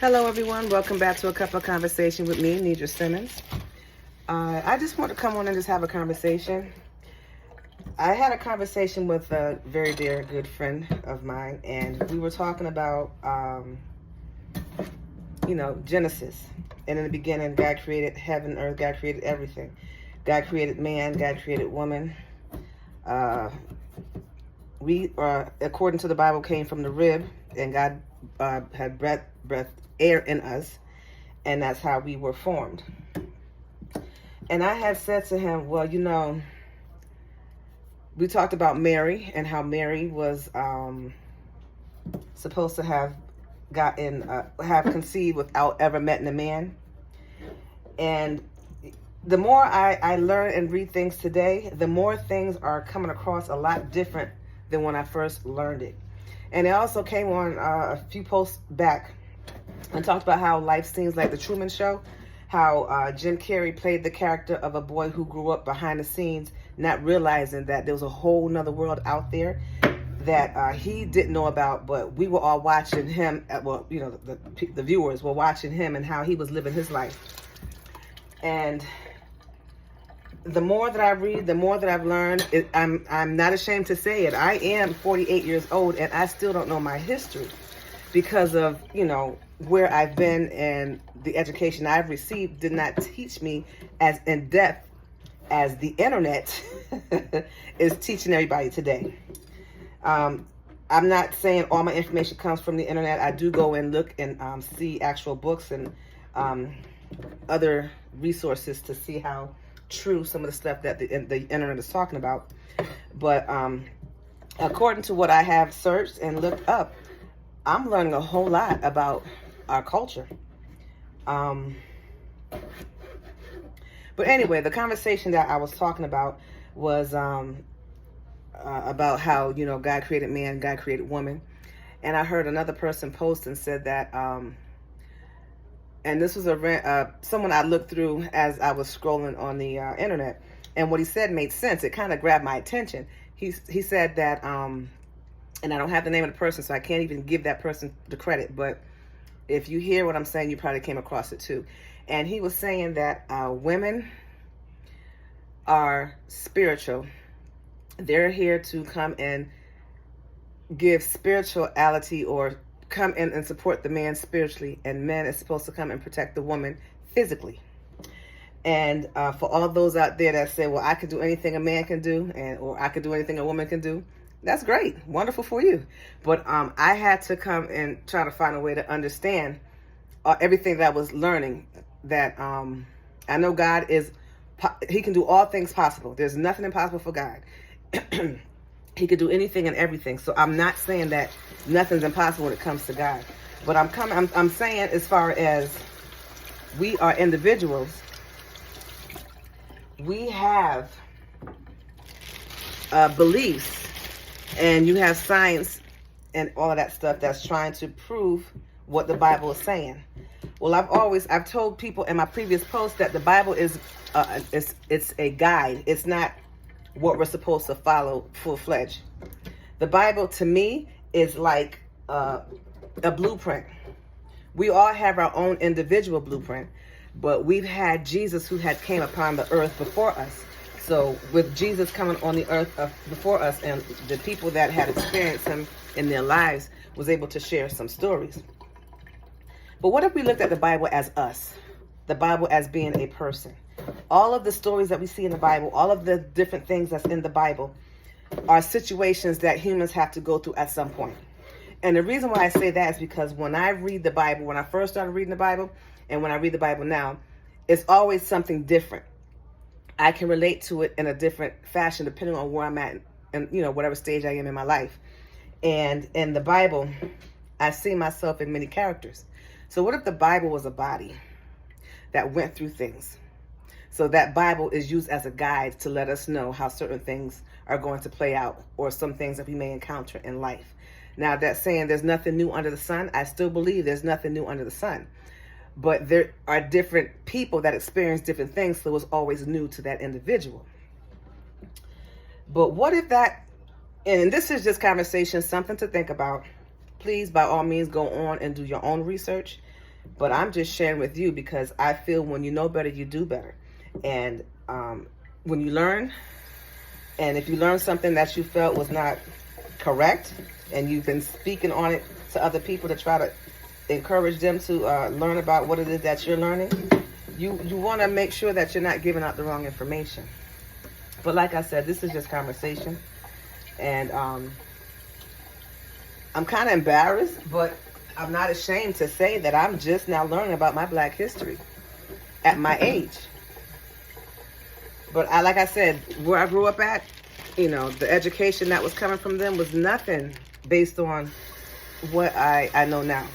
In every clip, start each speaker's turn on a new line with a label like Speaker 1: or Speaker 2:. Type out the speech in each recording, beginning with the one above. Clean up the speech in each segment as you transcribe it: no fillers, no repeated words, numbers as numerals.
Speaker 1: Hello, everyone. Welcome back to A Cup of Conversation with me, Nidra Simmons. I just want to come on and just have a conversation. I had a conversation with a very dear good friend of mine, and we were talking about, Genesis. And in the beginning, God created heaven, earth, God created everything. God created man, God created woman. We, according to the Bible, came from the rib, and God had breath, air in us, and that's how we were formed. And I had said to him, well, we talked about Mary and how Mary was supposed to have conceived without ever meeting a man. And the more I learn and read things today, the more things are coming across a lot different than when I first learned it. And it also came on a few posts back and talked about how life seems like the Truman Show, how Jim Carrey played the character of a boy who grew up behind the scenes, not realizing that there was a whole nother world out there that he didn't know about, but we were all watching him, the viewers were watching him and how he was living his life. And the more that I read, the more that I've learned, I'm not ashamed to say it. I am 48 years old and I still don't know my history because of, where I've been, and the education I've received did not teach me as in depth as the internet is teaching everybody today. I'm not saying all my information comes from the internet. I do go and look and see actual books and other resources to see how true some of the stuff that the internet is talking about. But according to what I have searched and looked up, I'm learning a whole lot about our culture. But anyway, the conversation that I was talking about was about how, God created man, God created woman. And I heard another person post and said that, and this was someone I looked through as I was scrolling on the internet. And what he said made sense. It kind of grabbed my attention. He said that, and I don't have the name of the person, so I can't even give that person the credit. But if you hear what I'm saying, you probably came across it too. And he was saying that women are spiritual. They're here to come and give spirituality, or come in and support the man spiritually, and men is supposed to come and protect the woman physically. And for all those out there that say, well, I can do anything a man can do, or I can do anything a woman can do, that's great. Wonderful for you. But I had to come and try to find a way to understand everything that I was learning, that I know God he can do all things possible. There's nothing impossible for God. He could do anything and everything. So I'm not saying that nothing's impossible when it comes to God. But I'm saying, as far as we are individuals, we have beliefs, and you have science and all of that stuff that's trying to prove what the Bible is saying. Well, I've told people in my previous posts that the Bible is it's a guide. It's not what we're supposed to follow full-fledged. The Bible, to me, is like a blueprint. We all have our own individual blueprint, but we've had Jesus who had came upon the earth before us. So with Jesus coming on the earth before us, and the people that had experienced him in their lives was able to share some stories. But what if we looked at the Bible as us? The Bible as being a person. All of the stories that we see in the Bible, all of the different things that's in the Bible, are situations that humans have to go through at some point. And the reason why I say that is because when I read the Bible, when I first started reading the Bible, and when I read the Bible now, it's always something different. I can relate to it in a different fashion depending on where I'm at, and whatever stage I am in my life. And in the Bible, I see myself in many characters. So what if the Bible was a body that went through things? So that Bible is used as a guide to let us know how certain things are going to play out, or some things that we may encounter in life. Now, that's saying there's nothing new under the sun. I still believe there's nothing new under the sun. But there are different people that experience different things, so it's always new to that individual. But what if that, and this is just conversation, something to think about. Please, by all means, go on and do your own research. But I'm just sharing with you because I feel when you know better, you do better. And when you learn, and if you learn something that you felt was not correct, and you've been speaking on it to other people to try to encourage them to learn about what it is that you're learning, you want to make sure that you're not giving out the wrong information. But like I said, this is just conversation. And I'm kind of embarrassed, but I'm not ashamed to say that I'm just now learning about my Black history at my age. But like I said, where I grew up at, you know, the education that was coming from them was nothing based on what I know now.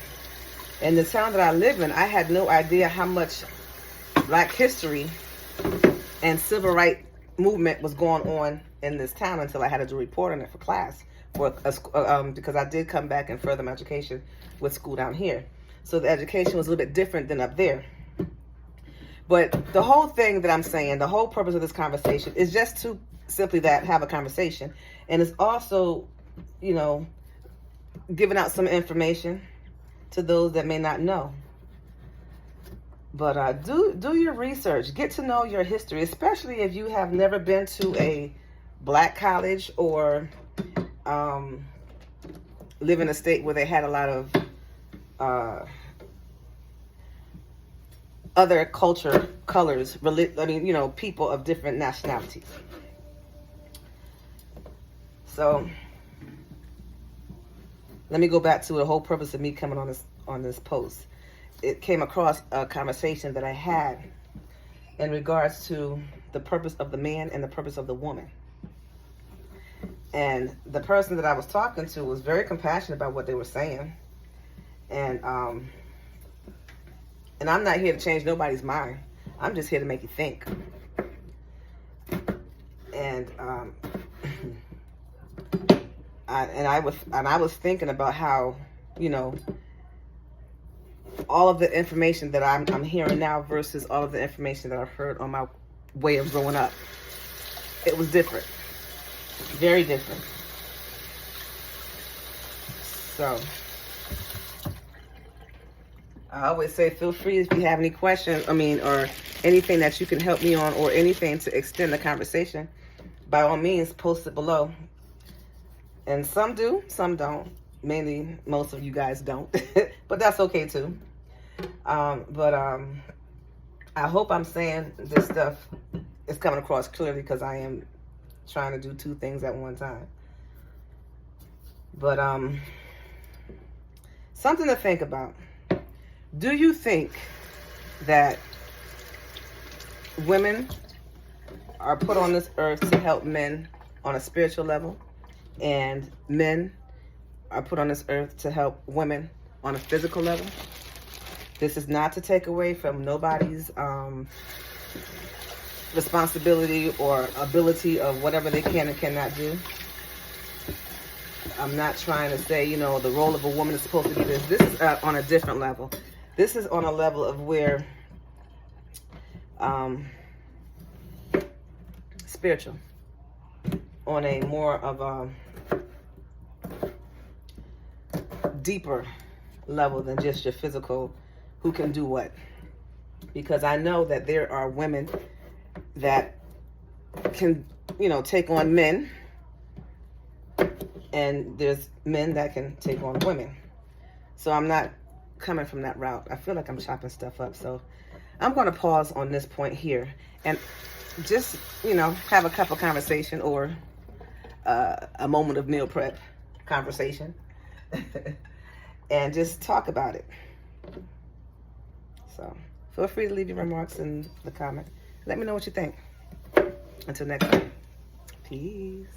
Speaker 1: In the town that I live in, I had no idea how much Black history and civil rights movement was going on in this town until I had to do a report on it for class, because I did come back and further my education with school down here. So the education was a little bit different than up there. But the whole thing that I'm saying, the whole purpose of this conversation is just to simply that, have a conversation. And it's also, you know, giving out some information to those that may not know. But do your research. Get to know your history, especially if you have never been to a Black college or live in a state where they had a lot of other colors, you know, people of different nationalities. So let me go back to the whole purpose of me coming on this post. It came across a conversation that I had in regards to the purpose of the man and the purpose of the woman. And the person that I was talking to was very compassionate about what they were saying. And I'm not here to change nobody's mind. I'm just here to make you think. And I was thinking about how, you know, all of the information that I'm hearing now versus all of the information that I've heard on my way of growing up. It was different. Very different. So I always say, feel free if you have any questions, or anything that you can help me on, or anything to extend the conversation, by all means, post it below. And some do, some don't. Mainly, most of you guys don't. But that's okay too. I hope I'm saying this stuff is coming across clearly, because I am trying to do two things at one time. But something to think about. Do you think that women are put on this earth to help men on a spiritual level, and men are put on this earth to help women on a physical level? This is not to take away from nobody's responsibility or ability of whatever they can and cannot do. I'm not trying to say, you know, the role of a woman is supposed to be this. This is on a different level. This is on a level of where spiritual, on a more of a deeper level than just your physical, who can do what. Because I know that there are women that can, you know, take on men, and there's men that can take on women. So I'm not coming from that route. I feel like I'm chopping stuff up. So I'm going to pause on this point here and just, you know, have a cup of conversation, or a moment of meal prep conversation and just talk about it. So feel free to leave your remarks in the comment. Let me know what you think. Until next time. Peace.